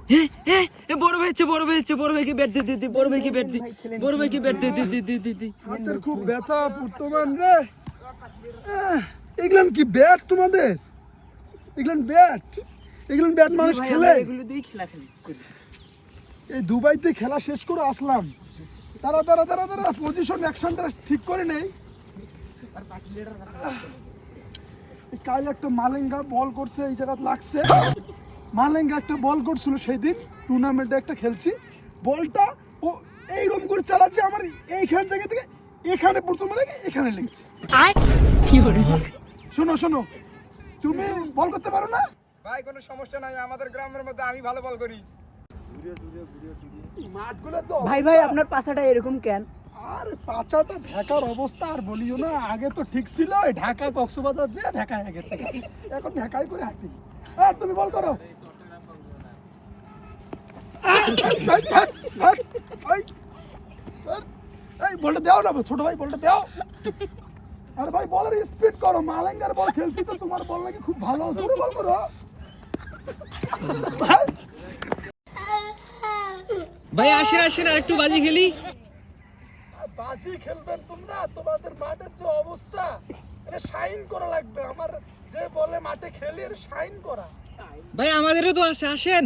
বড় ভাইকে ব্যাট দি বড় ভাইকে ব্যাট দি হাতের খুব ব্যথা বর্তমান রে। এগুলো কি ব্যাট তোমাদের? এগুলো ব্যাট মানুষ খেলে? এগুলো দিয়ে খেলা করি। এই দুবাইতে খেলা শেষ করে আসলাম। তারা পজিশন অ্যাকশনটা ঠিক করে নেই। কাল একটা মালেঙ্গা বল করছে, এই জায়গা লাগছে। মালেঙ্গা একটা বল করছিল সেই দিন টুর্নামেন্টে একটা খেলছি, বলটা ও এইরকম করে চালাচ্ছে, আমার এইখান থেকে এখানে প্রথমে লেগে এখানে লেগেছে। শোনো তুমি বল করতে পারো না? ভাই কোনো সমস্যা নাই, আমাদের গ্রামের মধ্যে আমি ভালো বল করি। মাঠগুলো তো ভাই আপনার পাছাটা এরকম কেন? আর পাচাটা ঢাকার অবস্থা আর বলিও না। আগে তো ঠিক ছিল, ঢাকা কক্সবাজার যে ঢাকা হয়ে গেছে, এখন ঢাকায় করে হাঁটি। তুমি বল করো। এই বলটা দাও না ছোট ভাই, বলটা দাও। আরে ভাই বলের স্পিড করো, মালেঙ্গার বল খেলছি তো, তোমার বল নাকি খুব ভালো, তুমি বল করো। ভাই আসেন আর একটু বাজি খেলি। বাজি খেলবেন তোমরা? তোমাদের মাঠের যে অবস্থা, এটা শাইন করা লাগবে। আমার যে বলে মাঠে খেলি, এর শাইন করা। ভাই আমাদেরও তো আছে, আসেন।